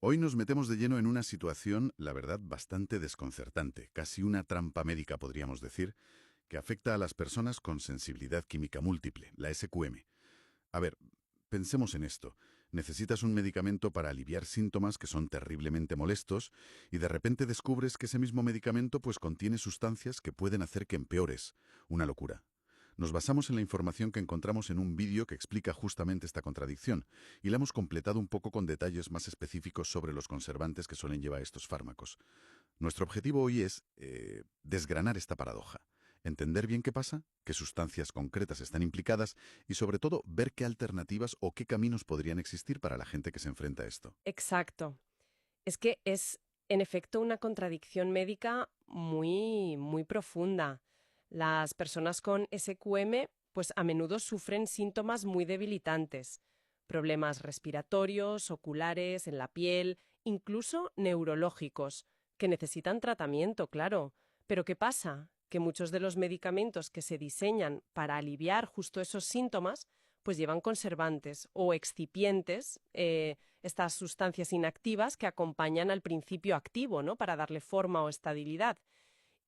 Hoy nos metemos de lleno en una situación, la verdad, bastante desconcertante, casi una trampa médica, podríamos decir, que afecta a las personas con sensibilidad química múltiple, la SQM. A ver, pensemos en esto. Necesitas un medicamento para aliviar síntomas que son terriblemente molestos y de repente descubres que ese mismo medicamento pues contiene sustancias que pueden hacer que empeores. Una locura. Nos basamos en la información que encontramos en un vídeo que explica justamente esta contradicción y la hemos completado un poco con detalles más específicos sobre los conservantes que suelen llevar estos fármacos. Nuestro objetivo hoy es desgranar esta paradoja, entender bien qué pasa, qué sustancias concretas están implicadas y sobre todo ver qué alternativas o qué caminos podrían existir para la gente que se enfrenta a esto. Exacto. Es que es, en efecto, una contradicción médica muy profunda. Las personas con SQM, pues a menudo sufren síntomas muy debilitantes, problemas respiratorios, oculares, en la piel, incluso neurológicos, que necesitan tratamiento, claro. Pero ¿qué pasa? Que muchos de los medicamentos que se diseñan para aliviar justo esos síntomas, pues llevan conservantes o excipientes, estas sustancias inactivas que acompañan al principio activo, ¿no? Para darle forma o estabilidad.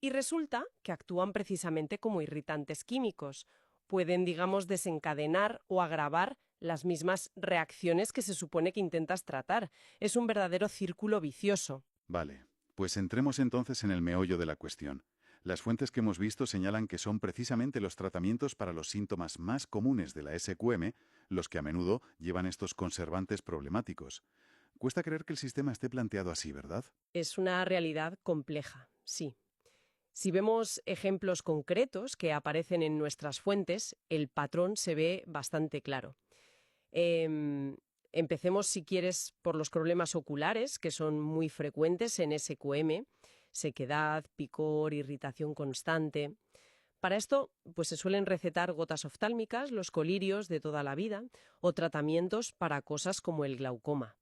Y resulta que actúan precisamente como irritantes químicos. Pueden, digamos, desencadenar o agravar las mismas reacciones que se supone que intentas tratar. Es un verdadero círculo vicioso. Vale, pues entremos entonces en el meollo de la cuestión. Las fuentes que hemos visto señalan que son precisamente los tratamientos para los síntomas más comunes de la SQM los que a menudo llevan estos conservantes problemáticos. Cuesta creer que el sistema esté planteado así, ¿verdad? Es una realidad compleja, sí. Si vemos ejemplos concretos que aparecen en nuestras fuentes, el patrón se ve bastante claro. Em, Empecemos, si quieres, por los problemas oculares, que son muy frecuentes en SQM, sequedad, picor, irritación constante. Para esto, pues se suelen recetar gotas oftálmicas, los colirios de toda la vida, o tratamientos para cosas como el glaucoma.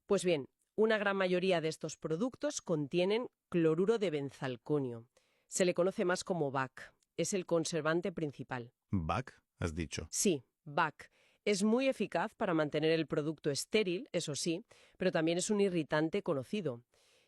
Pues bien, una gran mayoría de estos productos contienen cloruro de benzalconio. Se le conoce más como BAC. Es el conservante principal. BAC, has dicho. Sí, BAC. Es muy eficaz para mantener el producto estéril, eso sí, pero también es un irritante conocido.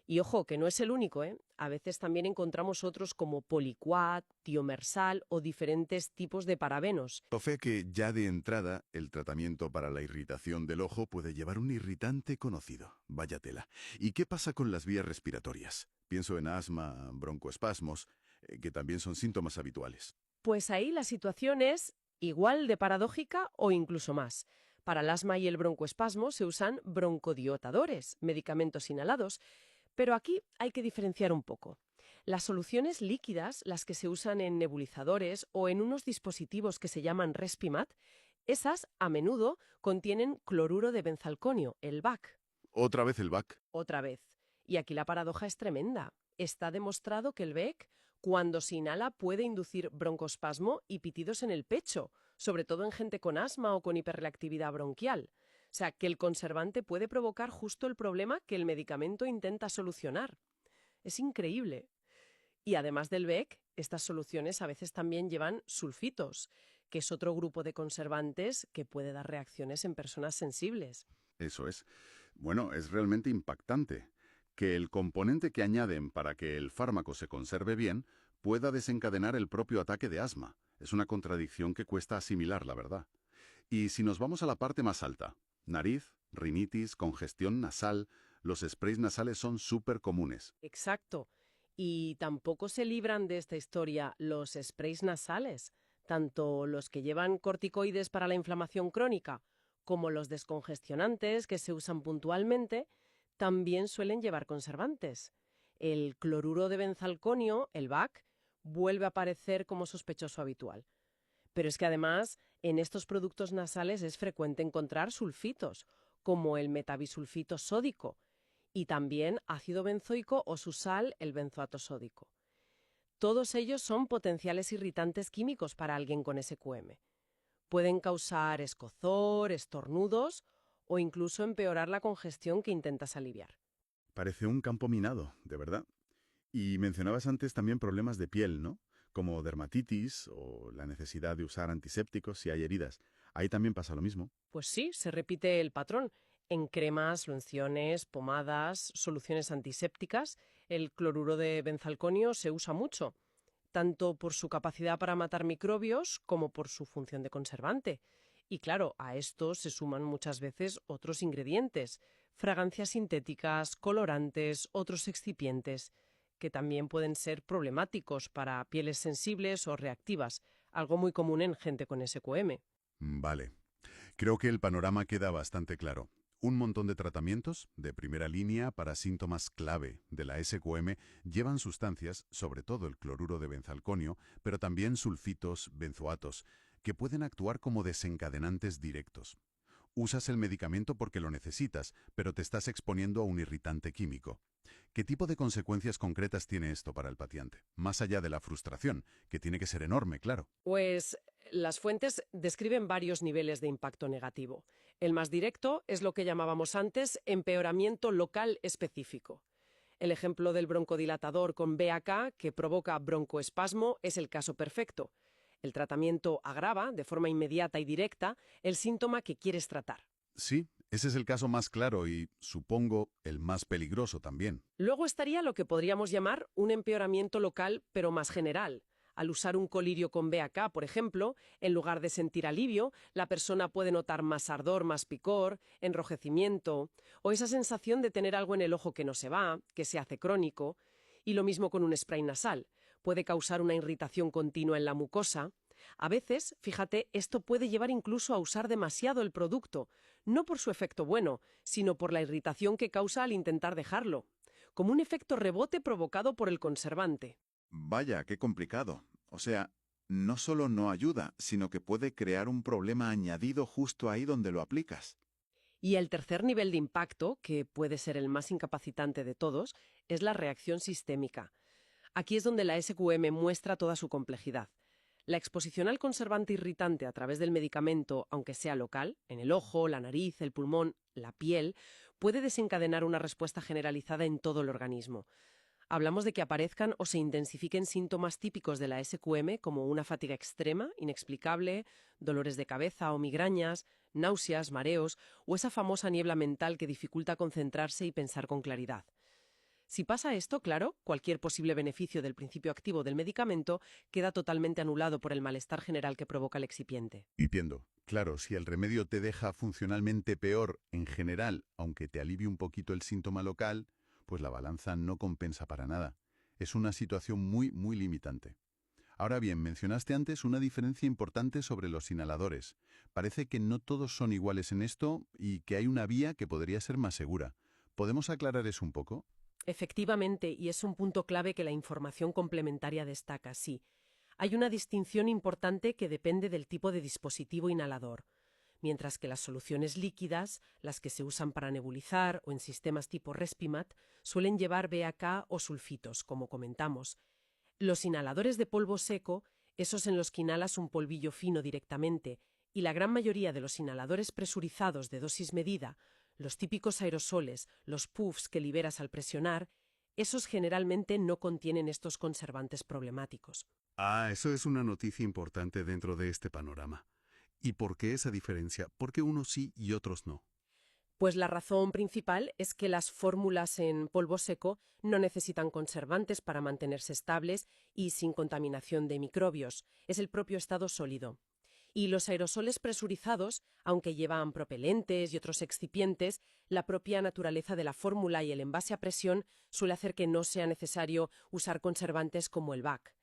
Y ojo, que no es el único, ¿eh? A veces también encontramos otros como poliquat, tiomersal o diferentes tipos de parabenos. Lo fe que ya de entrada el tratamiento para la irritación del ojo puede llevar un irritante conocido. Vaya tela. ¿Y qué pasa con las vías respiratorias? Pienso en asma, broncoespasmos, que también son síntomas habituales. Pues ahí la situación es igual de paradójica o incluso más. Para el asma y el broncoespasmo se usan broncodilatadores, medicamentos inhalados, pero aquí hay que diferenciar un poco. Las soluciones líquidas, las que se usan en nebulizadores o en unos dispositivos que se llaman Respimat, esas a menudo contienen cloruro de benzalconio, el BAC. Otra vez el BAC. Otra vez. Y aquí la paradoja es tremenda. Está demostrado que el BEC, cuando se inhala, puede inducir broncoespasmo y pitidos en el pecho, sobre todo en gente con asma o con hiperreactividad bronquial. O sea, que el conservante puede provocar justo el problema que el medicamento intenta solucionar. Es increíble. Y además del BEC, estas soluciones a veces también llevan sulfitos, que es otro grupo de conservantes que puede dar reacciones en personas sensibles. Eso es. Bueno, es realmente impactante que el componente que añaden para que el fármaco se conserve bien pueda desencadenar el propio ataque de asma. Es una contradicción que cuesta asimilar, la verdad. Y si nos vamos a la parte más alta, nariz, rinitis, congestión nasal, los sprays nasales son súper comunes. Exacto. Y tampoco se libran de esta historia los sprays nasales, tanto los que llevan corticoides para la inflamación crónica como los descongestionantes que se usan puntualmente, también suelen llevar conservantes. El cloruro de benzalconio, el BAC, vuelve a aparecer como sospechoso habitual. Pero es que además en estos productos nasales es frecuente encontrar sulfitos, como el metabisulfito sódico, y también ácido benzoico o su sal, el benzoato sódico. Todos ellos son potenciales irritantes químicos para alguien con SQM. Pueden causar escozor, estornudos o incluso empeorar la congestión que intentas aliviar. Parece un campo minado, de verdad. Y mencionabas antes también problemas de piel, ¿no? Como dermatitis o la necesidad de usar antisépticos si hay heridas. Ahí también pasa lo mismo. Pues sí, se repite el patrón. En cremas, lociones, pomadas, soluciones antisépticas, el cloruro de benzalconio se usa mucho, tanto por su capacidad para matar microbios como por su función de conservante. Y claro, a esto se suman muchas veces otros ingredientes, fragancias sintéticas, colorantes, otros excipientes, que también pueden ser problemáticos para pieles sensibles o reactivas, algo muy común en gente con SQM. Vale. Creo que el panorama queda bastante claro. Un montón de tratamientos de primera línea para síntomas clave de la SQM llevan sustancias, sobre todo el cloruro de benzalconio, pero también sulfitos, benzoatos, que pueden actuar como desencadenantes directos. Usas el medicamento porque lo necesitas, pero te estás exponiendo a un irritante químico. ¿Qué tipo de consecuencias concretas tiene esto para el paciente? Más allá de la frustración, que tiene que ser enorme, claro. Pues las fuentes describen varios niveles de impacto negativo. El más directo es lo que llamábamos antes empeoramiento local específico. El ejemplo del broncodilatador con BAK que provoca broncoespasmo es el caso perfecto. El tratamiento agrava, de forma inmediata y directa, el síntoma que quieres tratar. Sí, ese es el caso más claro y, supongo, el más peligroso también. Luego estaría lo que podríamos llamar un empeoramiento local, pero más general. Al usar un colirio con BAK, por ejemplo, en lugar de sentir alivio, la persona puede notar más ardor, más picor, enrojecimiento, o esa sensación de tener algo en el ojo que no se va, que se hace crónico. Y lo mismo con un spray nasal. Puede causar una irritación continua en la mucosa. A veces, fíjate, esto puede llevar incluso a usar demasiado el producto, no por su efecto bueno, sino por la irritación que causa al intentar dejarlo, como un efecto rebote provocado por el conservante. Vaya, qué complicado. O sea, no solo no ayuda, sino que puede crear un problema añadido justo ahí donde lo aplicas. Y el tercer nivel de impacto, que puede ser el más incapacitante de todos, es la reacción sistémica. Aquí es donde la SQM muestra toda su complejidad. La exposición al conservante irritante a través del medicamento, aunque sea local, en el ojo, la nariz, el pulmón, la piel, puede desencadenar una respuesta generalizada en todo el organismo. Hablamos de que aparezcan o se intensifiquen síntomas típicos de la SQM como una fatiga extrema, inexplicable, dolores de cabeza o migrañas, náuseas, mareos o esa famosa niebla mental que dificulta concentrarse y pensar con claridad. Si pasa esto, claro, cualquier posible beneficio del principio activo del medicamento queda totalmente anulado por el malestar general que provoca el excipiente. Entiendo. Claro, si el remedio te deja funcionalmente peor en general, aunque te alivie un poquito el síntoma local, pues la balanza no compensa para nada. Es una situación muy limitante. Ahora bien, mencionaste antes una diferencia importante sobre los inhaladores. Parece que no todos son iguales en esto y que hay una vía que podría ser más segura. ¿Podemos aclarar eso un poco? Efectivamente, y es un punto clave que la información complementaria destaca, sí. Hay una distinción importante que depende del tipo de dispositivo inhalador. Mientras que las soluciones líquidas, las que se usan para nebulizar o en sistemas tipo Respimat, suelen llevar BAK o sulfitos, como comentamos. Los inhaladores de polvo seco, esos en los que inhalas un polvillo fino directamente, y la gran mayoría de los inhaladores presurizados de dosis medida, los típicos aerosoles, los puffs que liberas al presionar, esos generalmente no contienen estos conservantes problemáticos. Ah, eso es una noticia importante dentro de este panorama. ¿Y por qué esa diferencia? ¿Por qué unos sí y otros no? Pues la razón principal es que las fórmulas en polvo seco no necesitan conservantes para mantenerse estables y sin contaminación de microbios. Es el propio estado sólido. Y los aerosoles presurizados, aunque llevan propelentes y otros excipientes, la propia naturaleza de la fórmula y el envase a presión suele hacer que no sea necesario usar conservantes como el BAC.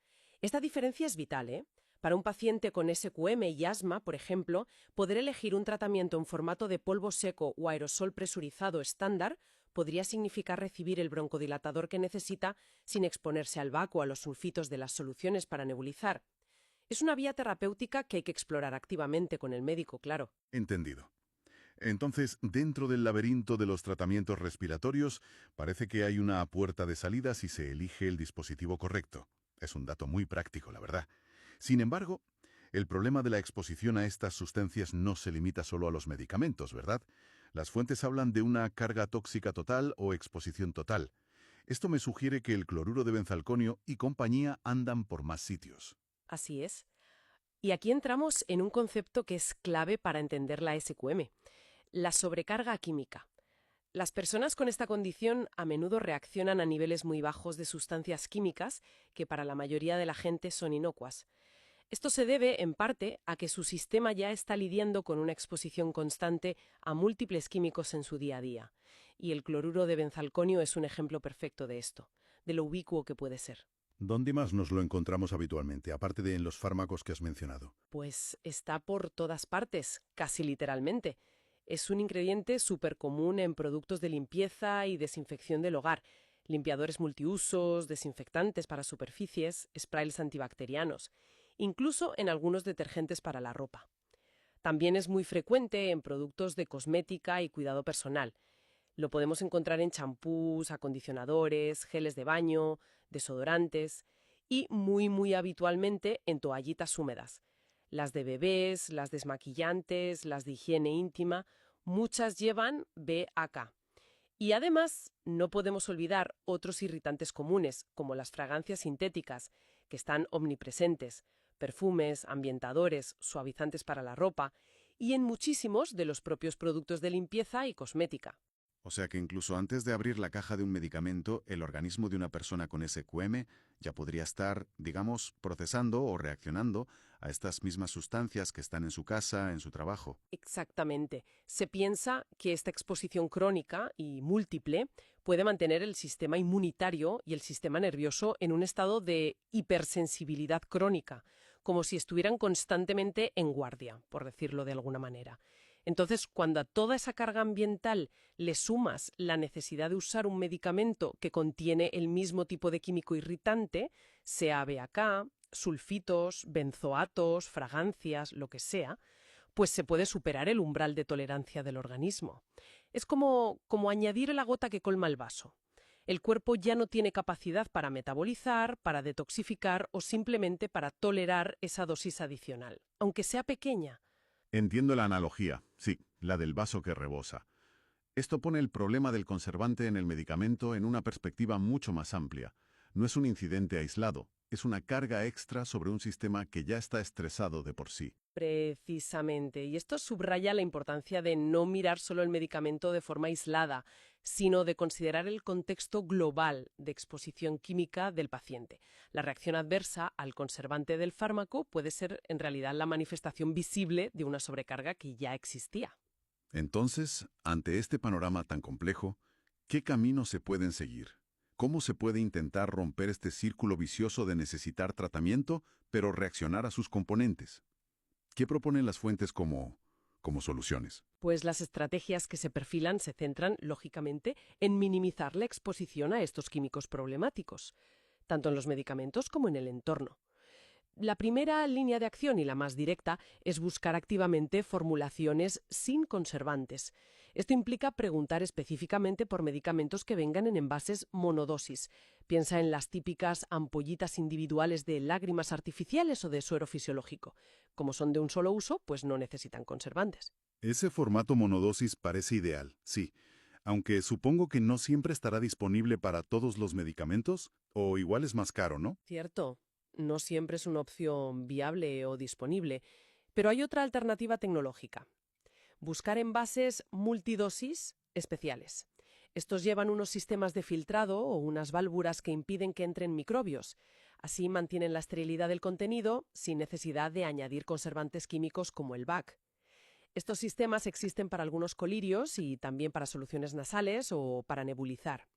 Esta diferencia es vital, ¿eh? Para un paciente con SQM y asma, por ejemplo, poder elegir un tratamiento en formato de polvo seco o aerosol presurizado estándar podría significar recibir el broncodilatador que necesita sin exponerse al BAC o a los sulfitos de las soluciones para nebulizar. Es una vía terapéutica que hay que explorar activamente con el médico, claro. Entendido. Entonces, dentro del laberinto de los tratamientos respiratorios, parece que hay una puerta de salida si se elige el dispositivo correcto. Es un dato muy práctico, la verdad. Sin embargo, el problema de la exposición a estas sustancias no se limita solo a los medicamentos, ¿verdad? Las fuentes hablan de una carga tóxica total o exposición total. Esto me sugiere que el cloruro de benzalconio y compañía andan por más sitios. Así es. Y aquí entramos en un concepto que es clave para entender la SQM. La sobrecarga química. Las personas con esta condición a menudo reaccionan a niveles muy bajos de sustancias químicas que para la mayoría de la gente son inocuas. Esto se debe, en parte, a que su sistema ya está lidiando con una exposición constante a múltiples químicos en su día a día. Y el cloruro de benzalconio es un ejemplo perfecto de esto, de lo ubicuo que puede ser. ¿Dónde más nos lo encontramos habitualmente, aparte de en los fármacos que has mencionado? Pues está por todas partes, casi literalmente. Es un ingrediente súper común en productos de limpieza y desinfección del hogar, limpiadores multiusos, desinfectantes para superficies, sprays antibacterianos, incluso en algunos detergentes para la ropa. También es muy frecuente en productos de cosmética y cuidado personal. Lo podemos encontrar en champús, acondicionadores, geles de baño, desodorantes y muy habitualmente en toallitas húmedas. Las de bebés, las desmaquillantes, las de higiene íntima, muchas llevan BAK. Y además, no podemos olvidar otros irritantes comunes, como las fragancias sintéticas, que están omnipresentes, perfumes, ambientadores, suavizantes para la ropa, y en muchísimos de los propios productos de limpieza y cosmética. O sea que incluso antes de abrir la caja de un medicamento, el organismo de una persona con SQM ya podría estar, digamos, procesando o reaccionando a estas mismas sustancias que están en su casa, en su trabajo. Exactamente. Se piensa que esta exposición crónica y múltiple puede mantener el sistema inmunitario y el sistema nervioso en un estado de hipersensibilidad crónica, como si estuvieran constantemente en guardia, por decirlo de alguna manera. Entonces, cuando a toda esa carga ambiental le sumas la necesidad de usar un medicamento que contiene el mismo tipo de químico irritante, sea BAK, sulfitos, benzoatos, fragancias, lo que sea, pues se puede superar el umbral de tolerancia del organismo. Es como añadir la gota que colma el vaso. El cuerpo ya no tiene capacidad para metabolizar, para detoxificar o simplemente para tolerar esa dosis adicional, aunque sea pequeña. Entiendo la analogía, sí, la del vaso que rebosa. Esto pone el problema del conservante en el medicamento en una perspectiva mucho más amplia. No es un incidente aislado, es una carga extra sobre un sistema que ya está estresado de por sí. Precisamente. Y esto subraya la importancia de no mirar solo el medicamento de forma aislada, sino de considerar el contexto global de exposición química del paciente. La reacción adversa al conservante del fármaco puede ser en realidad la manifestación visible de una sobrecarga que ya existía. Entonces, ante este panorama tan complejo, ¿qué caminos se pueden seguir? ¿Cómo se puede intentar romper este círculo vicioso de necesitar tratamiento, pero reaccionar a sus componentes? ¿Qué proponen las fuentes como soluciones? Pues las estrategias que se perfilan se centran, lógicamente, en minimizar la exposición a estos químicos problemáticos, tanto en los medicamentos como en el entorno. La primera línea de acción y la más directa es buscar activamente formulaciones sin conservantes. Esto implica preguntar específicamente por medicamentos que vengan en envases monodosis. Piensa en las típicas ampollitas individuales de lágrimas artificiales o de suero fisiológico. Como son de un solo uso, pues no necesitan conservantes. Ese formato monodosis parece ideal, sí, aunque supongo que no siempre estará disponible para todos los medicamentos, o igual es más caro, ¿no? Cierto, no siempre es una opción viable o disponible, pero hay otra alternativa tecnológica. Buscar envases multidosis especiales. Estos llevan unos sistemas de filtrado o unas válvulas que impiden que entren microbios. Así mantienen la esterilidad del contenido sin necesidad de añadir conservantes químicos como el BAC. Estos sistemas existen para algunos colirios y también para soluciones nasales o para nebulizar.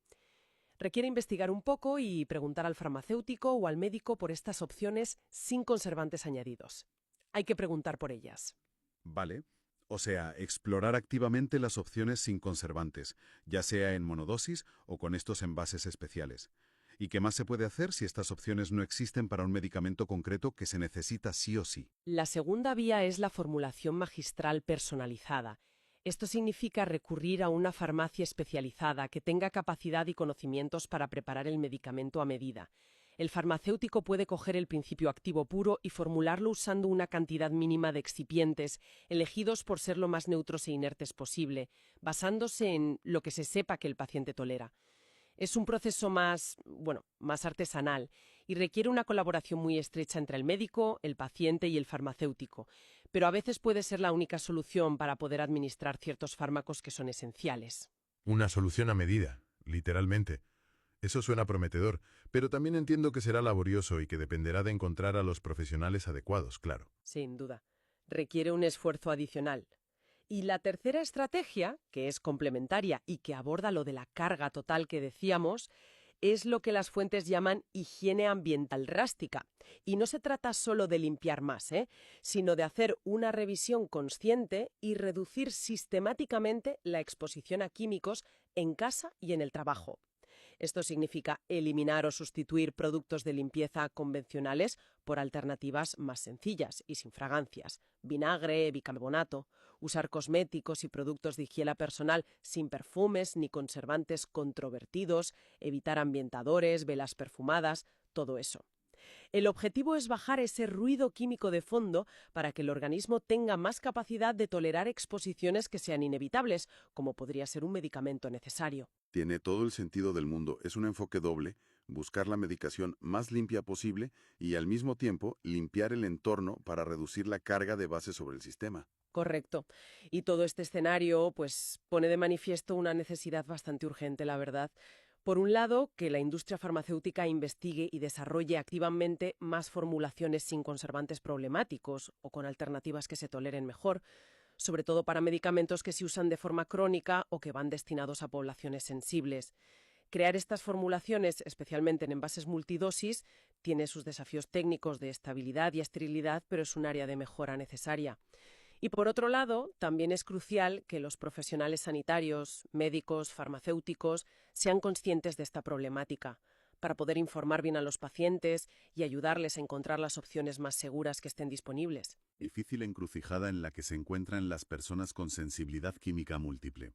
Requiere investigar un poco y preguntar al farmacéutico o al médico por estas opciones sin conservantes añadidos. Hay que preguntar por ellas. Vale. O sea, explorar activamente las opciones sin conservantes, ya sea en monodosis o con estos envases especiales. ¿Y qué más se puede hacer si estas opciones no existen para un medicamento concreto que se necesita sí o sí? La segunda vía es la formulación magistral personalizada. Esto significa recurrir a una farmacia especializada que tenga capacidad y conocimientos para preparar el medicamento a medida. El farmacéutico puede coger el principio activo puro y formularlo usando una cantidad mínima de excipientes, elegidos por ser lo más neutros e inertes posible, basándose en lo que se sepa que el paciente tolera. Es un proceso más artesanal y requiere una colaboración muy estrecha entre el médico, el paciente y el farmacéutico. pero a veces puede ser la única solución para poder administrar ciertos fármacos que son esenciales. Una solución a medida, literalmente. Eso suena prometedor, pero también entiendo que será laborioso y que dependerá de encontrar a los profesionales adecuados, claro. Sin duda. Requiere un esfuerzo adicional. Y la tercera estrategia, que es complementaria y que aborda lo de la carga total que decíamos, es lo que las fuentes llaman higiene ambiental drástica. Y no se trata solo de limpiar más, sino de hacer una revisión consciente y reducir sistemáticamente la exposición a químicos en casa y en el trabajo. Esto significa eliminar o sustituir productos de limpieza convencionales por alternativas más sencillas y sin fragancias. Vinagre, bicarbonato, usar cosméticos y productos de higiene personal sin perfumes ni conservantes controvertidos, evitar ambientadores, velas perfumadas, todo eso. El objetivo es bajar ese ruido químico de fondo para que el organismo tenga más capacidad de tolerar exposiciones que sean inevitables, como podría ser un medicamento necesario. Tiene todo el sentido del mundo. Es un enfoque doble, buscar la medicación más limpia posible y al mismo tiempo limpiar el entorno para reducir la carga de base sobre el sistema. Correcto. Y todo este escenario, pues, pone de manifiesto una necesidad bastante urgente, la verdad. Por un lado, que la industria farmacéutica investigue y desarrolle activamente más formulaciones sin conservantes problemáticos o con alternativas que se toleren mejor, sobre todo para medicamentos que se usan de forma crónica o que van destinados a poblaciones sensibles. Crear estas formulaciones, especialmente en envases multidosis, tiene sus desafíos técnicos de estabilidad y esterilidad, pero es un área de mejora necesaria. Y por otro lado, también es crucial que los profesionales sanitarios, médicos, farmacéuticos, sean conscientes de esta problemática, para poder informar bien a los pacientes y ayudarles a encontrar las opciones más seguras que estén disponibles. Difícil encrucijada en la que se encuentran las personas con sensibilidad química múltiple.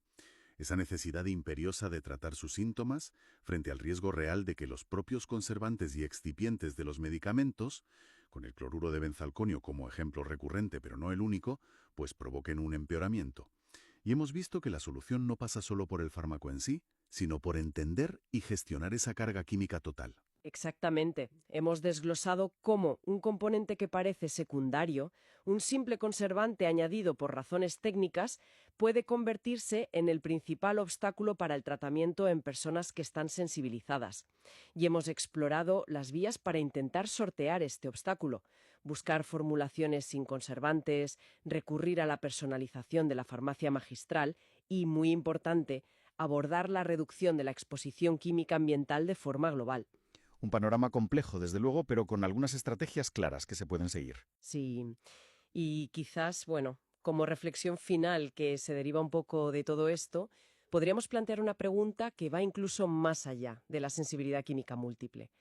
Esa necesidad imperiosa de tratar sus síntomas frente al riesgo real de que los propios conservantes y excipientes de los medicamentos, con el cloruro de benzalconio como ejemplo recurrente pero no el único, pues provoquen un empeoramiento. Y hemos visto que la solución no pasa solo por el fármaco en sí, sino por entender y gestionar esa carga química total. Exactamente. Hemos desglosado cómo un componente que parece secundario, un simple conservante añadido por razones técnicas, puede convertirse en el principal obstáculo para el tratamiento en personas que están sensibilizadas. Y hemos explorado las vías para intentar sortear este obstáculo, buscar formulaciones sin conservantes, recurrir a la personalización de la farmacia magistral y, muy importante, abordar la reducción de la exposición química ambiental de forma global. Un panorama complejo, desde luego, pero con algunas estrategias claras que se pueden seguir. Sí, y quizás, bueno, como reflexión final que se deriva un poco de todo esto, podríamos plantear una pregunta que va incluso más allá de la sensibilidad química múltiple.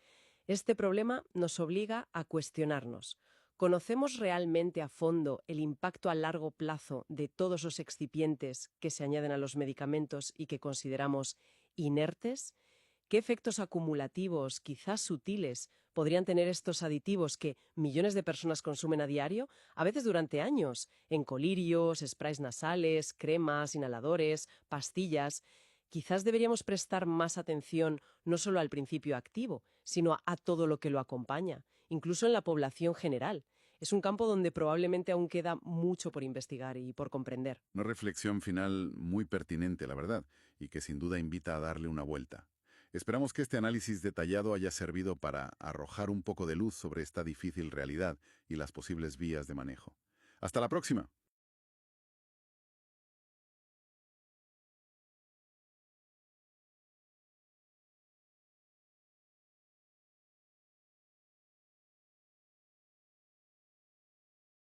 Este problema nos obliga a cuestionarnos. ¿Conocemos realmente a fondo el impacto a largo plazo de todos los excipientes que se añaden a los medicamentos y que consideramos inertes? ¿Qué efectos acumulativos, quizás sutiles, podrían tener estos aditivos que millones de personas consumen a diario, a veces durante años, en colirios, sprays nasales, cremas, inhaladores, pastillas? Quizás deberíamos prestar más atención no solo al principio activo, sino a todo lo que lo acompaña, incluso en la población general. Es un campo donde probablemente aún queda mucho por investigar y por comprender. Una reflexión final muy pertinente, la verdad, y que sin duda invita a darle una vuelta. Esperamos que este análisis detallado haya servido para arrojar un poco de luz sobre esta difícil realidad y las posibles vías de manejo. ¡Hasta la próxima!